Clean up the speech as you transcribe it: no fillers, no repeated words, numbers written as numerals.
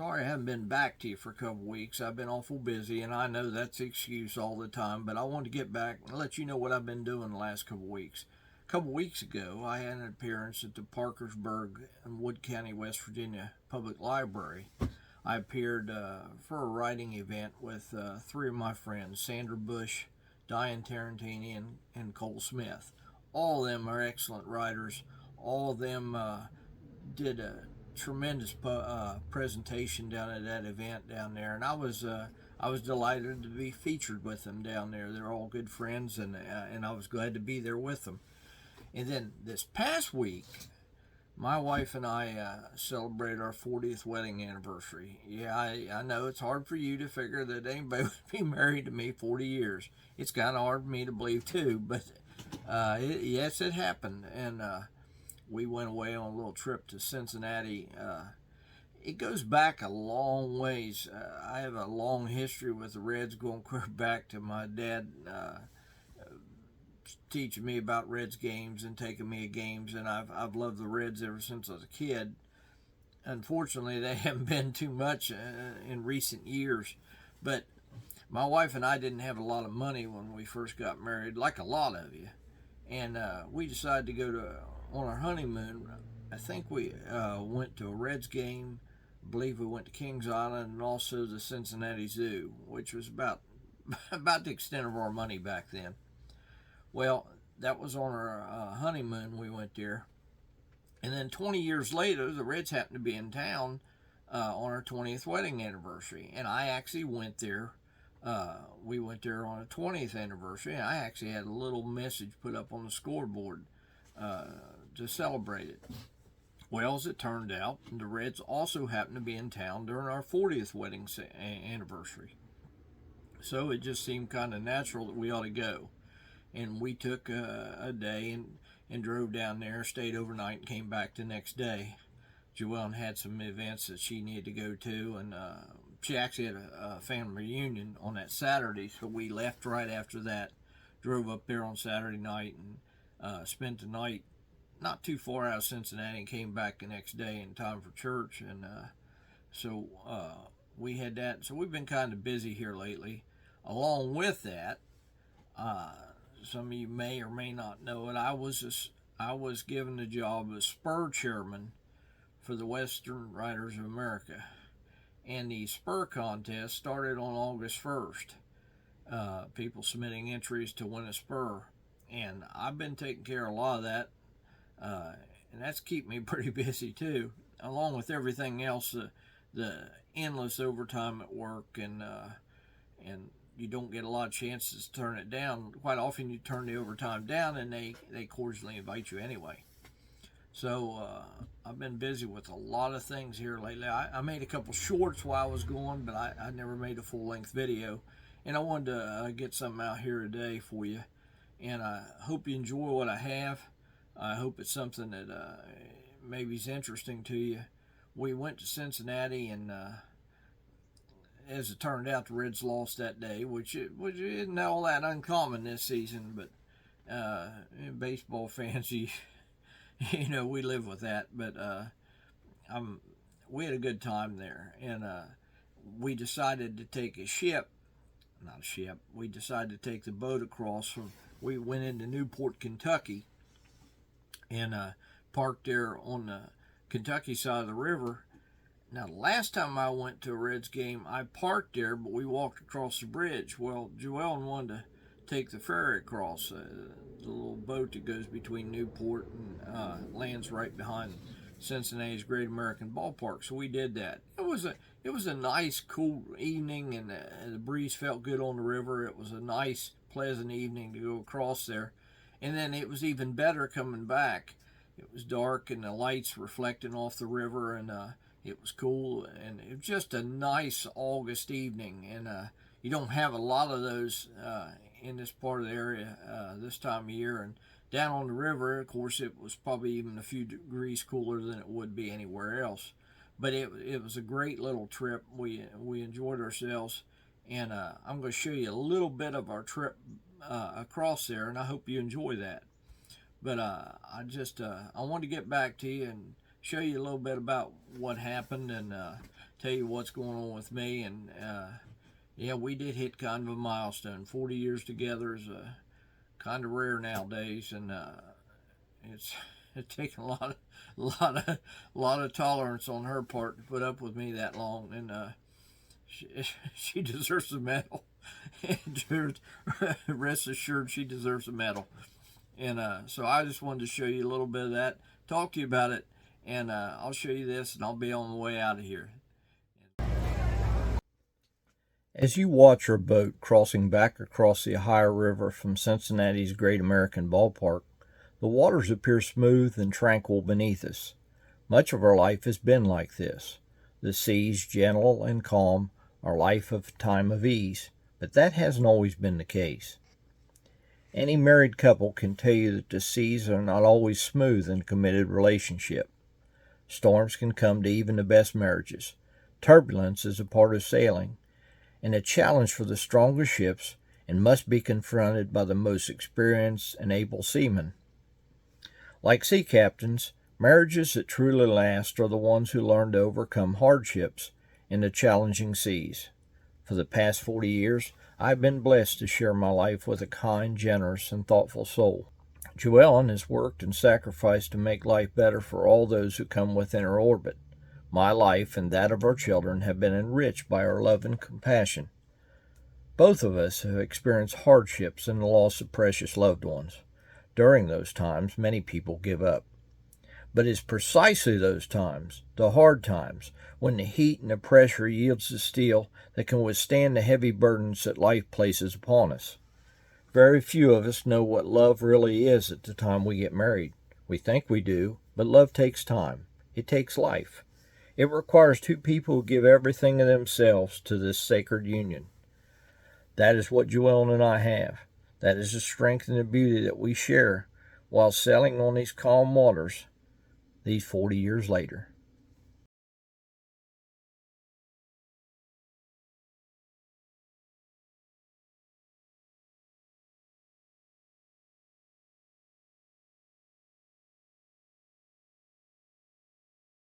Sorry I haven't been back to you for a couple weeks. I've been awful busy, and I know that's the excuse all the time, but I wanted to get back and let you know what I've been doing the last couple weeks. A couple weeks ago, I had an appearance at the Parkersburg and Wood County, West Virginia Public Library. I appeared for a writing event with three of my friends, Sandra Bush, Diane Tarantini, and Cole Smith. All of them are excellent writers. All of them did a tremendous presentation down at that event down there, and I was delighted to be featured with them down there. They're all good friends, and I was glad to be there with them. And then this past week, my wife and I celebrated our 40th wedding anniversary. Yeah, I know it's hard for you to figure that anybody would be married to me 40 years. It's kind of hard for me to believe too, but yes, it happened, and we went away on a little trip to Cincinnati. It goes back a long ways. I have a long history with the Reds, going clear back to my dad teaching me about Reds games and taking me to games, and I've loved the Reds ever since I was a kid. Unfortunately, they haven't been too much in recent years, but my wife and I didn't have a lot of money when we first got married, like a lot of you, and we decided to go to on our honeymoon. I think we went to a Reds game. I believe we went to Kings Island and also the Cincinnati Zoo, which was about the extent of our money back then. Well, that was on our honeymoon. We went there, and then 20 years later, the Reds happened to be in town on our 20th wedding anniversary, and I actually went there. We went there on a 20th anniversary, and I actually had a little message put up on the scoreboard to celebrate it. Well, as it turned out, the Reds also happened to be in town during our 40th wedding anniversary. So it just seemed kind of natural that we ought to go. And we took a day and drove down there, stayed overnight, and came back the next day. Joellen had some events that she needed to go to, and she actually had a family reunion on that Saturday, so we left right after that, drove up there on Saturday night, and spent the night not too far out of Cincinnati, and came back the next day in time for church. And so we had that. So we've been kind of busy here lately. Along with that, some of you may or may not know it, I was given the job as Spur chairman for the Western Writers of America. And the Spur contest started on August 1st. People submitting entries to win a Spur. And I've been taking care of a lot of that. And that's kept me pretty busy too, along with everything else, the endless overtime at work, and you don't get a lot of chances to turn it down. Quite often you turn the overtime down, and they cordially invite you anyway. So I've been busy with a lot of things here lately. I made a couple shorts while I was gone, but I never made a full-length video, and I wanted to get something out here today for you, and I hope you enjoy what I have. I hope it's something that maybe is interesting to you. We went to Cincinnati, and as it turned out, the Reds lost that day, which isn't all that uncommon this season. But baseball fans, you know, we live with that. But we had a good time there, and we decided to take we decided to take the boat across. We went into Newport, Kentucky, and parked there on the Kentucky side of the river. Now, the last time I went to a Reds game, I parked there, but we walked across the bridge. Well, Joellen wanted to take the ferry across, the little boat that goes between Newport and lands right behind Cincinnati's Great American Ballpark. So we did that. It was a nice, cool evening, and the breeze felt good on the river. It was a nice, pleasant evening to go across there. And then it was even better coming back. It was dark, and the lights reflecting off the river, and it was cool, and it was just a nice August evening. And you don't have a lot of those in this part of the area this time of year. And down on the river, of course, it was probably even a few degrees cooler than it would be anywhere else. But it was a great little trip. We enjoyed ourselves, and I'm going to show you a little bit of our trip across there, and I hope you enjoy that. But I want to get back to you and show you a little bit about what happened, and tell you what's going on with me. And yeah, we did hit kind of a milestone. 40 years together is kind of rare nowadays, and it's taken a lot of tolerance on her part to put up with me that long, and she deserves a medal. Rest assured, she deserves a medal. And so I just wanted to show you a little bit of that, talk to you about it, and I'll show you this, and I'll be on the way out of here. As you watch our boat crossing back across the Ohio River from Cincinnati's Great American Ballpark, the waters appear smooth and tranquil beneath us. Much of our life has been like this. The seas gentle and calm, our life of time of ease, but that hasn't always been the case. Any married couple can tell you that the seas are not always smooth in a committed relationship. Storms can come to even the best marriages. Turbulence is a part of sailing, and a challenge for the strongest ships, and must be confronted by the most experienced and able seamen. Like sea captains, marriages that truly last are the ones who learn to overcome hardships in the challenging seas. For the past 40 years, I've been blessed to share my life with a kind, generous, and thoughtful soul. Joellen has worked and sacrificed to make life better for all those who come within her orbit. My life and that of our children have been enriched by our love and compassion. Both of us have experienced hardships and the loss of precious loved ones. During those times, many people give up. But it's precisely those times, the hard times, when the heat and the pressure yields the steel that can withstand the heavy burdens that life places upon us. Very few of us know what love really is at the time we get married. We think we do, but love takes time. It takes life. It requires two people who give everything of themselves to this sacred union. That is what Joellen and I have. That is the strength and the beauty that we share while sailing on these calm waters these 40 years later.